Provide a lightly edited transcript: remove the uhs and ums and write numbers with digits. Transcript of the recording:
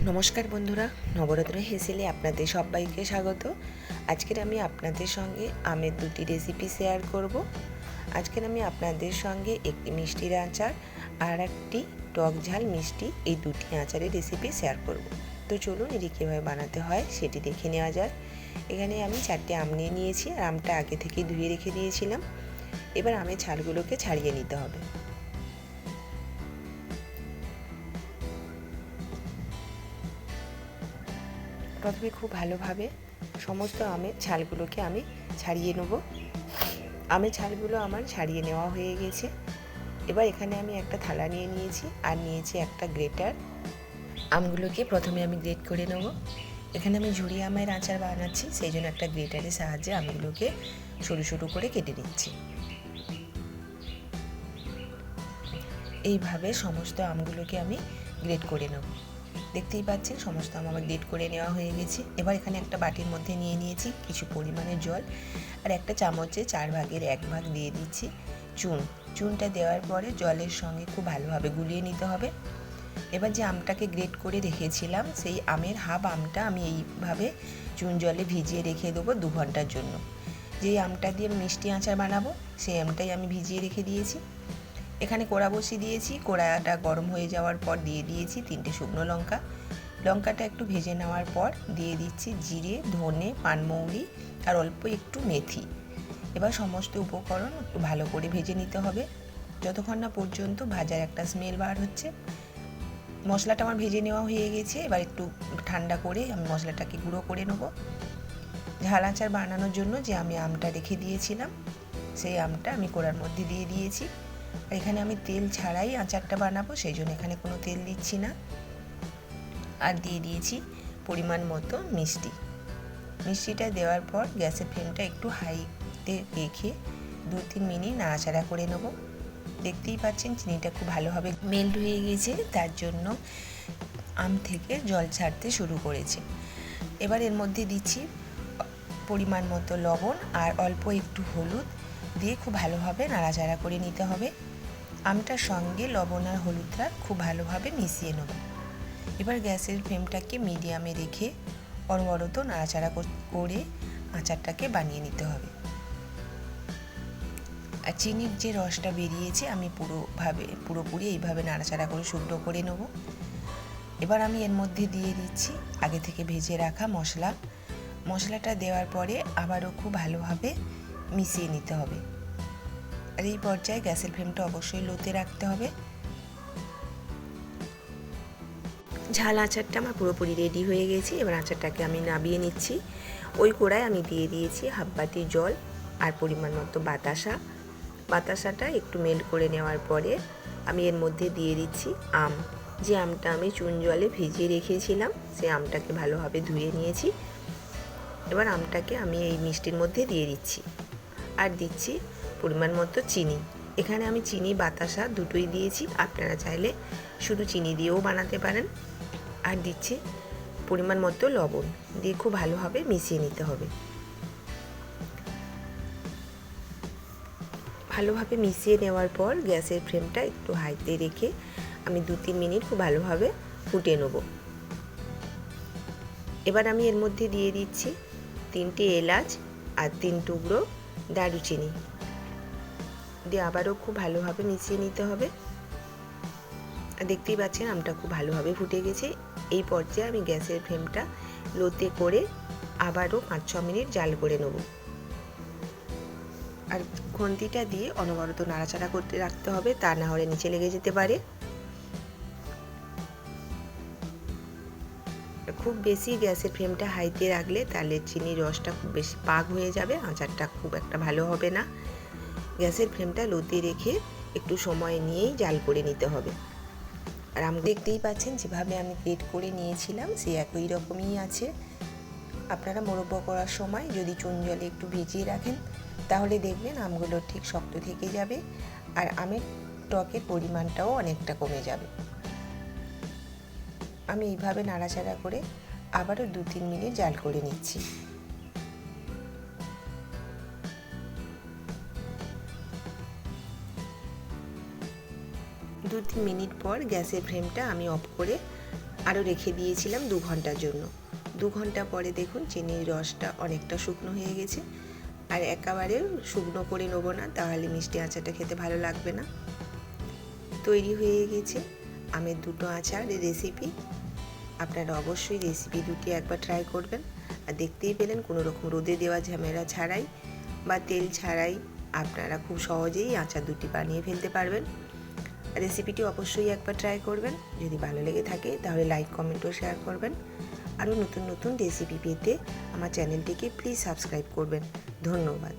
নমস্কার বন্ধুরা, নবরত্ন হেসেলে আপনাদের সবাইকে স্বাগত। আজকের আমি আপনাদের সঙ্গে আমের দুটি রেসিপি শেয়ার করব। আজকের আমি আপনাদের সঙ্গে একটি মিষ্টির আচার আর একটি টক ঝাল মিষ্টি এই দুটি আচারের রেসিপি শেয়ার করব। তো চলুন এটি কীভাবে বানাতে হয় সেটি দেখে নেওয়া যাক। এখানে আমি 4টে আম নিয়ে নিয়েছি আর আমটা আগে থেকে ধুয়ে রেখে দিয়েছিলাম। এবার আমের ছালগুলোকে ছাড়িয়ে নিতে হবে। প্রথমে খুব ভালোভাবে সমস্ত আমের ছালগুলোকে আমি ছাড়িয়ে নেব। আমের ছালগুলো আমার ছাড়িয়ে নেওয়া হয়ে গেছে। এবার এখানে আমি একটা থালা নিয়ে নিয়েছি আর নিয়েছি একটা গ্রেটার। আমগুলোকে প্রথমে আমি গ্রেট করে নেব। এখানে আমি ঝুরি আমের আচার বানাচ্ছি, সেই জন্য একটা গ্রেটারের সাহায্যে আমগুলোকে সরু সরু করে কেটে নিচ্ছি। এইভাবে সমস্ত আমগুলোকে আমি গ্রেট করে নেব। দেখতেই পাচ্ছেন সমস্ত আম আমার গ্রেট করে নেওয়া হয়ে গেছে। এবার এখানে একটা বাটির মধ্যে নিয়ে নিয়েছি কিছু পরিমাণে জল আর একটা চামচে 1/4 ভাগ দিয়ে দিচ্ছি চুনটা দেওয়ার পরে জলের সঙ্গে খুব ভালোভাবে গুলিয়ে নিতে হবে। এবার যে আমটাকে গ্রেট করে রেখেছিলাম সেই আমের হাফ আমটা আমি এইভাবে চুন জলে ভিজিয়ে রেখে দেবো 2 ঘন্টার জন্য। যেই আমটা দিয়ে মিষ্টি আচার বানাবো সেই আমটাই আমি ভিজিয়ে রেখে দিয়েছি। এখানে কড়া বসিয়ে দিয়েছি। কড়াটা গরম হয়ে যাওয়ার পর দিয়ে দিয়েছি 3টে শুকনো লঙ্কা। লঙ্কাটা একটু ভেজে নেওয়ার পর দিয়ে দিচ্ছি জিরে, ধনে, পানমৌরি আর অল্প একটু মেথি। এবার সমস্ত উপকরণ একটু ভালো করে ভেজে নিতে হবে যতক্ষণ না পর্যন্ত ভাজার একটা স্মেল বার হচ্ছে। মশলাটা আমার ভেজে নেওয়া হয়ে গেছে। এবার একটু ঠান্ডা করে আমি মশলাটাকে গুঁড়ো করে নেব। ঝাল আচার বানানোর জন্য যে আমি আমটা রেখে দিয়েছিলাম সেই আমটা আমি কড়ার মধ্যে দিয়ে দিয়েছি। আর এখানে আমি তেল ছাড়াই আচারটা বানাবো, সেই জন্য এখানে কোনো তেল দিচ্ছি না। আর দিয়ে দিয়েছি পরিমাণ মতো মিষ্টিটা দেওয়ার পর গ্যাসের ফ্লেমটা একটু হাইতে রেখে 2-3 মিনিট নাড়াচাড়া করে নেব। দেখতেই পাচ্ছেন চিনিটা খুব ভালোভাবে মেল্ট হয়ে গেছে, তার জন্য আম থেকে জল ছাড়তে শুরু করেছে। এবার এর মধ্যে দিচ্ছি পরিমাণ মতো লবণ আর অল্প একটু হলুদ দিয়ে খুব ভালোভাবে নাড়াচাড়া করে নিতে হবে। আমটার সঙ্গে লবণ আর হলুদটা খুব ভালোভাবে মিশিয়ে নেব। এবার গ্যাসের ফ্লেমটাকে মিডিয়ামে রেখে অনবরত নাড়াচাড়া করে আচারটাকে বানিয়ে নিতে হবে। আর চিনির যে রসটা বেরিয়েছে আমি পুরোপুরি এইভাবে নাড়াচাড়া করে শুকনো করে নেব। এবার আমি এর মধ্যে দিয়ে দিচ্ছি আগে থেকে ভেজে রাখা মশলাটা দেওয়ার পরে আবারও খুব ভালোভাবে মিশিয়ে নিতে হবে। আর এই পর্যায়ে গ্যাসের ফ্লেমটা অবশ্যই লোতে রাখতে হবে। ঝাল আচারটা আমার পুরোপুরি রেডি হয়ে গেছে। এবার আচারটাকে আমি নামিয়ে নিচ্ছি। ওই কড়ায় আমি দিয়ে দিয়েছি হাফ বাটি জল আর পরিমাণ মতো বাতাসাটা একটু মেল্ট করে নেওয়ার পরে আমি এর মধ্যে দিয়ে দিচ্ছি যে আমটা আমি চুন জলে ভিজিয়ে রেখেছিলাম সেই আমটাকে ভালোভাবে ধুয়ে নিয়েছি। এবার আমটাকে আমি এই মিষ্টির মধ্যে দিয়ে দিচ্ছি আর দিচ্ছি পরিমাণ মতো চিনি। এখানে আমি চিনি বাতাসা দুটোই দিয়েছি, আপনারা চাইলে শুধু চিনি দিয়েও বানাতে পারেন। আর দিচ্ছি পরিমাণ মতো লবণ দিয়ে খুব ভালোভাবে মিশিয়ে নিতে হবে। ভালোভাবে মিশিয়ে নেওয়ার পর গ্যাসের ফ্লেমটা একটু হাইতে রেখে আমি 2-3 মিনিট খুব ভালোভাবে ফুটিয়ে নেব। এবার আমি এর মধ্যে দিয়ে দিচ্ছি 3টে এলাচ আর 3 টুকরো দারুচিনি দিয়ে আবারও খুব ভালোভাবে মিশিয়ে নিতে হবে। দেখতেই পাচ্ছেন আমটা খুব ভালোভাবে ফুটে গেছে। এই পর্যায়ে আমি গ্যাসের ফ্লেমটা লোতে করে আবারও 5-6 মিনিট জাল করে নেব। আর খুন্তিটা দিয়ে অনবরত নাড়াচাড়া করতে রাখতে হবে, তা না হলে নিচে লেগে যেতে পারে। খুব বেশি গ্যাসের ফ্লেমটা হাইতে রাখলে তাহলে চিনির রসটা খুব বেশি পাক হয়ে যাবে, আচারটা খুব একটা ভালো হবে না। গ্যাসের ফ্লেমটা লোতে রেখে একটু সময় নিয়েই জাল করে নিতে হবে। আর আম দেখতেই পাচ্ছেন যেভাবে আমি গ্রেট করে নিয়েছিলাম সেই একই রকমই আছে। আপনারা মোরব্বা করার সময় যদি চুন জলে একটু ভিজিয়ে রাখেন তাহলে দেখবেন আমগুলো ঠিক শক্ত থেকে যাবে আর আমের টকের পরিমাণটাও অনেকটা কমে যাবে। আমি এইভাবে নাড়াচাড়া করে আবারও 2-3 মিনিট জাল করে নিচ্ছি। 2-3 মিনিট পর গ্যাসের ফ্লেমটা আমি অফ করে আরও রেখে দিয়েছিলাম 2 ঘন্টার জন্য। 2 ঘন্টা পরে দেখুন চিনির রসটা অনেকটা শুকনো হয়ে গেছে। আর একেবারে শুকনো করে নেব না, তাহলে মিষ্টি আচারটা খেতে ভালো লাগবে না। তৈরি হয়ে গেছে আমের দুটো আচার রেসিপি। আপনারা অবশ্যই রেসিপি দুটি একবার ট্রাই করবেন। আর দেখতেই পেলেন কোনো রকম রোদে দেওয়া ঝামেলা ছাড়াই বা তেল ছাড়াই আপনারা খুব সহজেই আচার দুটি বানিয়ে ফেলতে পারবেন। রেসিপিটি অবশ্যই একবার ট্রাই করবেন। যদি ভালো লেগে থাকে তাহলে লাইক, কমেন্ট ও শেয়ার করবেন। আরও নতুন নতুন রেসিপি পেতে আমার চ্যানেলটিকে প্লিজ সাবস্ক্রাইব করবেন। ধন্যবাদ।